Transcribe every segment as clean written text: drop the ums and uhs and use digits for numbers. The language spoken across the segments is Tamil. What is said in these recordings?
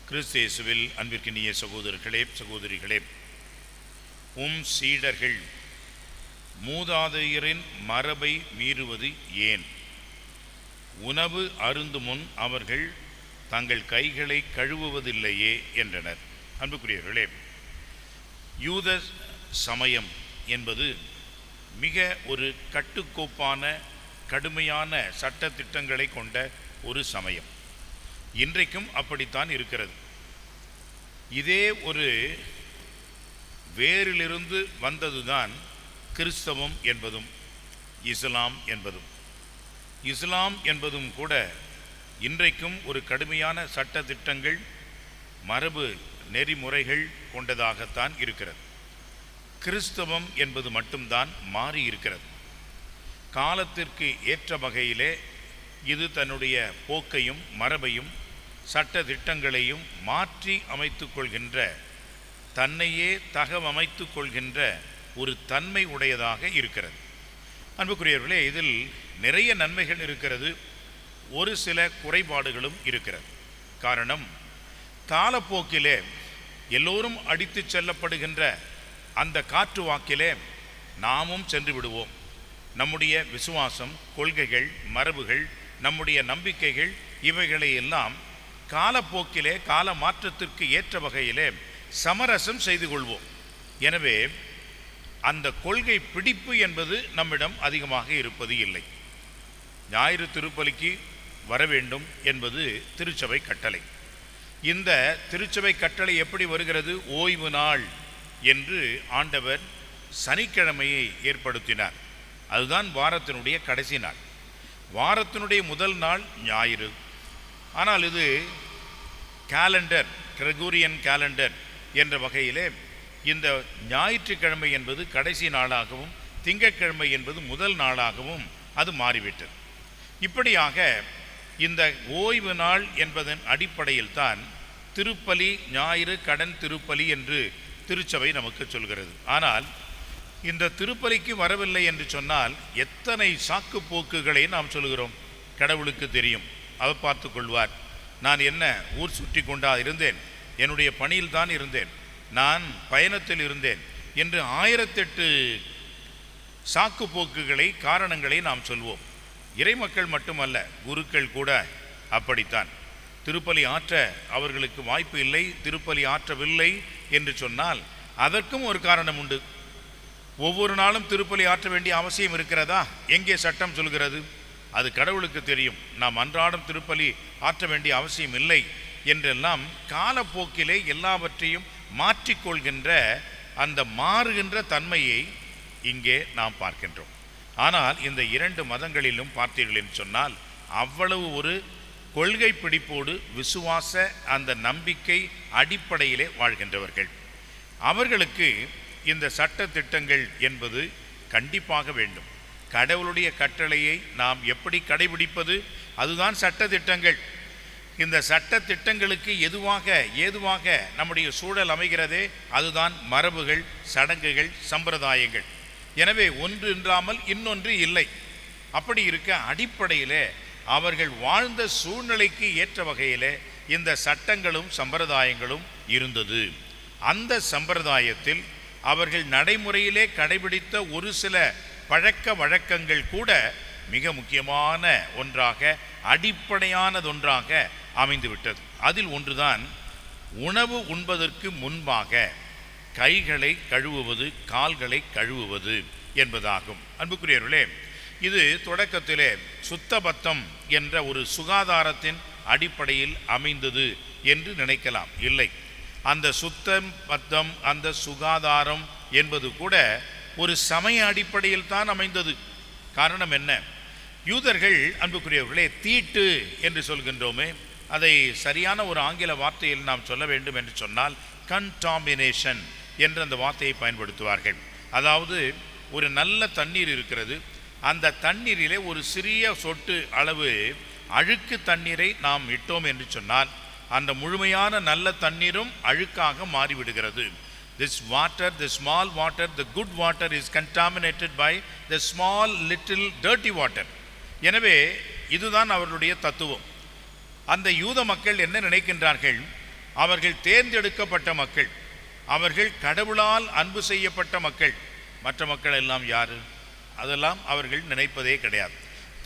கிறிஸ்து இயேசுவில் அன்பிற்கினிய சகோதரர்களே சகோதரிகளே, சீடர்கள் மூதாதையரின் மரபை மீறுவது ஏன்? உணவு அருந்து முன் அவர்கள் தங்கள் கைகளை கழுவுவதில்லையே என்றனர். அன்புக்குரியவர்களே, யூத சமயம் என்பது மிக ஒரு கட்டுக்கோப்பான கடுமையான சட்ட திட்டங்களை கொண்ட ஒரு சமயம். இன்றைக்கும் அப்படித்தான் இருக்கிறது. இதே ஒரு வேரிலிருந்து வந்ததுதான் கிறிஸ்தவம் என்பதும் இஸ்லாம் என்பதும். இஸ்லாம் என்பதும் கூட இன்றைக்கும் ஒரு கடுமையான சட்ட திட்டங்கள், மரபு நெறிமுறைகள் கொண்டதாகத்தான் இருக்கிறது. கிறிஸ்தவம் என்பது மட்டும்தான் மாறி இருக்கிறது. காலத்திற்கு ஏற்ற வகையிலே இது தன்னுடைய போக்கையும் மரபையும் சட்ட திட்டங்களையும் மாற்றி அமைத்து கொள்கின்ற, தன்னையே தகவமைத்து கொள்கின்ற ஒரு தன்மை உடையதாக இருக்கிறது. அன்புக்குரியவர்களே, இதில் நிறைய நன்மைகள் இருக்கிறது, ஒரு சில குறைபாடுகளும் இருக்கிறது. காரணம், காலப்போக்கிலே எல்லோரும் அடித்து செல்லப்படுகின்ற அந்த காற்று வாக்கிலே நாமும் சென்று விடுவோம். நம்முடைய விசுவாசம், கொள்கைகள், மரபுகள், நம்முடைய நம்பிக்கைகள் இவைகளை எல்லாம் காலப்போக்கிலே கால மாற்றத்திற்கு ஏற்ற வகையிலே சமரசம் செய்து கொள்வோம். எனவே அந்த கொள்கை பிடிப்பு என்பது நம்மிடம் அதிகமாக இருப்பது இல்லை. ஞாயிறு திருப்பலிக்கு வர வேண்டும் என்பது திருச்சபை கட்டளை. இந்த திருச்சபை கட்டளை எப்படி வருகிறது? ஓய்வு நாள் என்று ஆண்டவர் சனிக்கிழமையை ஏற்படுத்தினார். அதுதான் வாரத்தினுடைய கடைசி நாள். வாரத்தினுடைய முதல் நாள் ஞாயிறு. ஆனால் இது கேலண்டர், கிரெகோரியன் கேலண்டர் என்ற வகையிலே இந்த ஞாயிற்றுக்கிழமை என்பது கடைசி நாளாகவும் திங்கட்கிழமை என்பது முதல் நாளாகவும் அது மாறிவிட்டது. இப்படியாக இந்த ஓய்வு நாள் என்பதன் அடிப்படையில் தான் திருப்பலி, ஞாயிறு கடன் திருப்பலி என்று திருச்சபை நமக்கு சொல்கிறது. ஆனால் இந்த திருப்பலிக்கு வரவில்லை என்று சொன்னால் எத்தனை சாக்கு போக்குகளை நாம் சொல்கிறோம். கடவுளுக்கு தெரியும், அவர் பார்த்து கொள்வார். நான் என்ன ஊர் சுற்றி கொண்டா இருந்தேன், என்னுடைய பணியில் தான் இருந்தேன், நான் பயணத்தில் இருந்தேன் என்று 1008 சாக்கு போக்குகளை, காரணங்களை நாம் சொல்வோம். இறைமக்கள் மட்டுமல்ல, குருக்கள் கூட அப்படித்தான். திருப்பலி ஆற்ற அவர்களுக்கு வாய்ப்பு இல்லை, திருப்பலி ஆற்றவில்லை என்று சொன்னால் அதற்கும் ஒரு காரணம் உண்டு. ஒவ்வொரு நாளும் திருப்பலி ஆற்ற வேண்டிய அவசியம் இருக்கிறதா? எங்கே சட்டம் சொல்கிறது? அது கடவுளுக்கு தெரியும். நாம் அன்றாடம் திருப்பலி ஆற்ற வேண்டிய அவசியம் இல்லை என்றெல்லாம் காலப்போக்கிலே எல்லாவற்றையும் மாற்றிக்கொள்கின்ற அந்த மாறுகின்ற தன்மையை இங்கே நாம் பார்க்கின்றோம். ஆனால் இந்த 2 மதங்களிலும் பார்த்தீர்கள் என்று சொன்னால் அவ்வளவு ஒரு கொள்கை பிடிப்போடு விசுவாச அந்த நம்பிக்கை அடிப்படையிலே வாழ்கின்றவர்கள். அவர்களுக்கு இந்த சட்ட திட்டங்கள் என்பது கண்டிப்பாக வேண்டும். கடவுளுடைய கட்டளையை நாம் எப்படி கடைபிடிப்பது? அதுதான் சட்ட திட்டங்கள். இந்த சட்ட திட்டங்களுக்கு ஏதுவாக நம்முடைய சூழல் அமைகிறதே அதுதான் மரபுகள், சடங்குகள், சம்பிரதாயங்கள். எனவே ஒன்று இன்றாமல் இன்னொன்று இல்லை. அப்படி இருக்க அடிப்படையிலே அவர்கள் வாழ்ந்த சூழ்நிலைக்கு ஏற்ற வகையிலே இந்த சட்டங்களும் சம்பிரதாயங்களும் இருந்தது. அந்த சம்பிரதாயத்தில் அவர்கள் நடைமுறையிலே கடைபிடித்த ஒரு சில பழக்க வழக்கங்கள் கூட மிக முக்கியமான ஒன்றாக, அடிப்படையானதொன்றாக அமைந்துவிட்டது. அதில் ஒன்றுதான் உணவு உண்பதற்கு முன்பாக கைகளை கழுவுவது, கால்களை கழுவுவது என்பதாகும். அன்புக்குரியவர்களே, இது தொடக்கத்திலே சுத்தபத்தம் என்ற ஒரு சுகாதாரத்தின் அடிப்படையில் அமைந்தது என்று நினைக்கலாம். இல்லை, அந்த சுத்தம் பத்தம், அந்த சுகாதாரம் என்பது கூட ஒரு சமய அடிப்படையில் தான் அமைந்தது. காரணம் என்ன? யூதர்கள், அன்புக்குரியவர்களே, தீட்டு என்று சொல்கின்றோமே, அதை சரியான ஒரு ஆங்கில வார்த்தையில் நாம் சொல்ல வேண்டும் என்று சொன்னால் கண்டாமினேஷன் என்ற அந்த வார்த்தையை பயன்படுத்துவார்கள். அதாவது ஒரு நல்ல தண்ணீர் இருக்கிறது, அந்த தண்ணீரிலே ஒரு சிறிய சொட்டு அளவு அழுக்கு தண்ணீரை நாம் இட்டோம் என்று சொன்னால் அந்த முழுமையான நல்ல தண்ணீரும் அழுக்காக மாறிவிடுகிறது. This water, the small water, the good water is contaminated by the small little dirty water. எனவே இதுதான் அவர்களுடைய தத்துவம். அந்த யூத மக்கள் என்ன நினைக்கின்றார்கள்? அவர்கள் தேர்ந்தெடுக்கப்பட்ட மக்கள், அவர்கள் கடவுளால் அன்பு செய்யப்பட்ட மக்கள். மற்ற மக்கள் எல்லாம் யாரு? அதெல்லாம் அவர்கள் நினைப்பதே கிடையாது.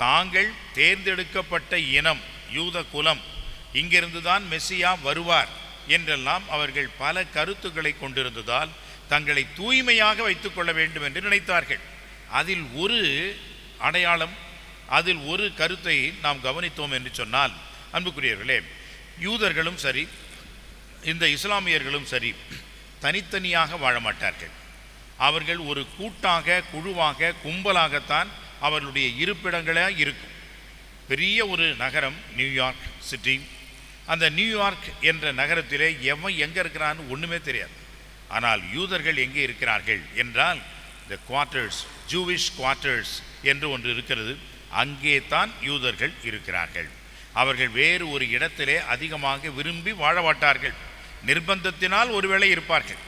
தாங்கள் தேர்ந்தெடுக்கப்பட்ட இனம் யூத குலம், இங்கிருந்து தான் மெசியா வருவார் என்றெல்லாம் அவர்கள் பல கருத்துக்களை கொண்டிருந்ததால் தங்களை தூய்மையாக வைத்துக் கொள்ள வேண்டும் என்று நினைத்தார்கள். அதில் ஒரு அடையாளம், அதில் ஒரு கருத்தை நாம் கவனித்தோம் என்று சொன்னால், அன்புக்குரியவர்களே, யூதர்களும் சரி இந்த இஸ்லாமியர்களும் சரி தனித்தனியாக வாழ மாட்டார்கள். அவர்கள் ஒரு கூட்டாக, குழுவாக, கும்பலாகத்தான் அவர்களுடைய இருப்பிடங்களாக இருக்கும். பெரிய ஒரு நகரம் நியூயார்க் சிட்டி. அந்த நியூயார்க் என்ற நகரத்திலே எவன் எங்கே இருக்கிறான்னு ஒன்றுமே தெரியாது. ஆனால் யூதர்கள் எங்கே இருக்கிறார்கள் என்றால், த குவார்ட்டர்ஸ், ஜூவிஷ் குவார்ட்டர்ஸ் என்று ஒன்று இருக்கிறது. அங்கே தான் யூதர்கள் இருக்கிறார்கள். அவர்கள் வேறு ஒரு இடத்திலே அதிகமாக விரும்பி வாழ மாட்டார்கள். நிர்பந்தத்தினால் ஒருவேளை இருப்பார்கள்.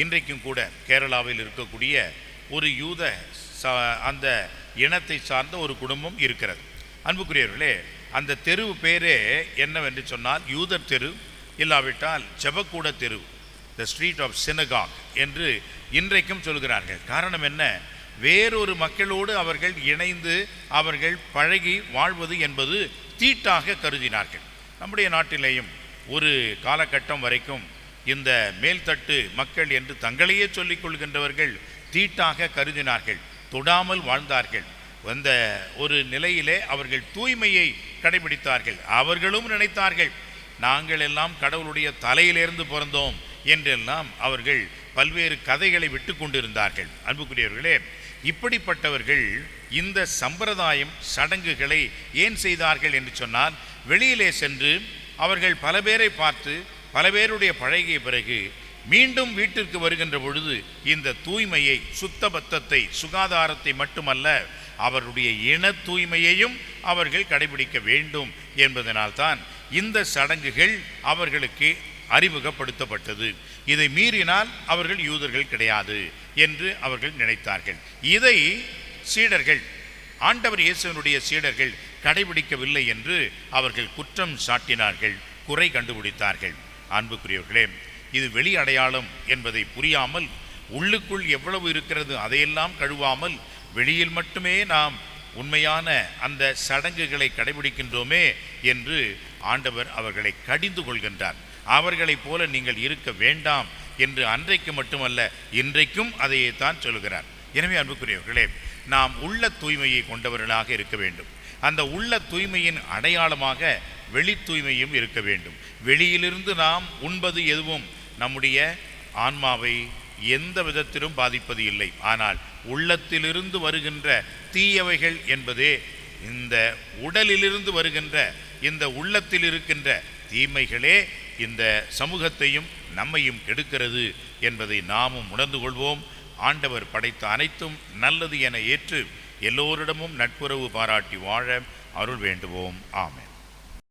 இன்றைக்கும் கூட கேரளாவில் இருக்கக்கூடிய ஒரு யூத அந்த இனத்தை சார்ந்த ஒரு குடும்பம் இருக்கிறது. அன்புக்குரியவர்களே, அந்த தெரு பேரே என்னவென்று சொன்னால் யூதர் தெரு, இல்லாவிட்டால் ஜெபக்கூட தெரு, த ஸ்ட்ரீட் ஆஃப் சினகாக் என்று இன்றைக்கும் சொல்கிறார்கள். காரணம் என்ன? வேறொரு மக்களோடு அவர்கள் இணைந்து அவர்கள் பழகி வாழ்வது என்பது தீட்டாக கருதினார்கள். நம்முடைய நாட்டிலேயும் ஒரு காலகட்டம் வரைக்கும் இந்த மேல்தட்டு மக்கள் என்று தங்களையே சொல்லிக் கொள்கின்றவர்கள் தீட்டாக கருதினார்கள், தொடாமல் வாழ்ந்தார்கள். அந்த ஒரு நிலையிலே அவர்கள் தூய்மையை கடைபிடித்தார்கள். அவர்களும் நினைத்தார்கள், நாங்கள் எல்லாம் கடவுளுடைய தலையிலிருந்து பிறந்தோம் என்றெல்லாம் அவர்கள் பல்வேறு கதைகளை விட்டு கொண்டிருந்தார்கள். அன்புக்குரியவர்களே, இப்படிப்பட்டவர்கள் இந்த சம்பிரதாயம் சடங்குகளை ஏன் செய்தார்கள் என்று சொன்னால், வெளியிலே சென்று அவர்கள் பல பேரை பார்த்து பல பேருடைய பழகிய பிறகு மீண்டும் வீட்டிற்கு வருகின்ற பொழுது இந்த தூய்மையை, சுத்தபத்தத்தை, சுகாதாரத்தை மட்டுமல்ல, அவருடைய இன தூய்மையையும் அவர்கள் கடைபிடிக்க வேண்டும் என்பதனால்தான் இந்த சடங்குகள் அவர்களுக்கு அறிமுகப்படுத்தப்பட்டது. இதை மீறினால் அவர்கள் யூதர்கள் கிடையாது என்று அவர்கள் நினைத்தார்கள். இதை சீடர்கள், ஆண்டவர் இயேசுவினுடைய சீடர்கள் கடைபிடிக்கவில்லை என்று அவர்கள் குற்றம் சாட்டினார்கள், குறை கண்டுபிடித்தார்கள். அன்புக்குரியவர்களே, இது வெளி அடையாளம் என்பதை புரியாமல் உள்ளுக்குள் எவ்வளவு இருக்கிறது அதையெல்லாம் கழுவாமல் வெளியில் மட்டுமே நாம் உண்மையான அந்த சடங்குகளை கடைபிடிக்கின்றோமே என்று ஆண்டவர் அவர்களை கடிந்து கொள்கின்றார். அவர்களைப் போல நீங்கள் இருக்க வேண்டாம் என்று அன்றைக்கு மட்டுமல்ல இன்றைக்கும் அதையே தான் சொல்கிறார். எனவே அன்புக்குரியவர்களே, நாம் உள்ள தூய்மையை கொண்டவர்களாக இருக்க வேண்டும். அந்த உள்ள தூய்மையின் அடையாளமாக வெளி தூய்மையும் இருக்க வேண்டும். வெளியிலிருந்து நாம் உண்பது எதுவும் நம்முடைய ஆன்மாவை எந்த விதத்திலும் பாதிப்பது இல்லை. ஆனால் உள்ளத்திலிருந்து வருகின்ற தீயவைகள் என்பதே இந்த உடலிலிருந்து வருகின்ற, இந்த உள்ளத்தில் இருக்கின்ற தீமைகளே இந்த சமூகத்தையும் நம்மையும் கெடுக்கிறது என்பதை நாமும் உணர்ந்து கொள்வோம். ஆண்டவர் படைத்த அனைத்தும் நல்லது என ஏற்று எல்லோரிடமும் நட்புறவு பாராட்டி வாழ அருள் வேண்டுவோம். ஆமென்.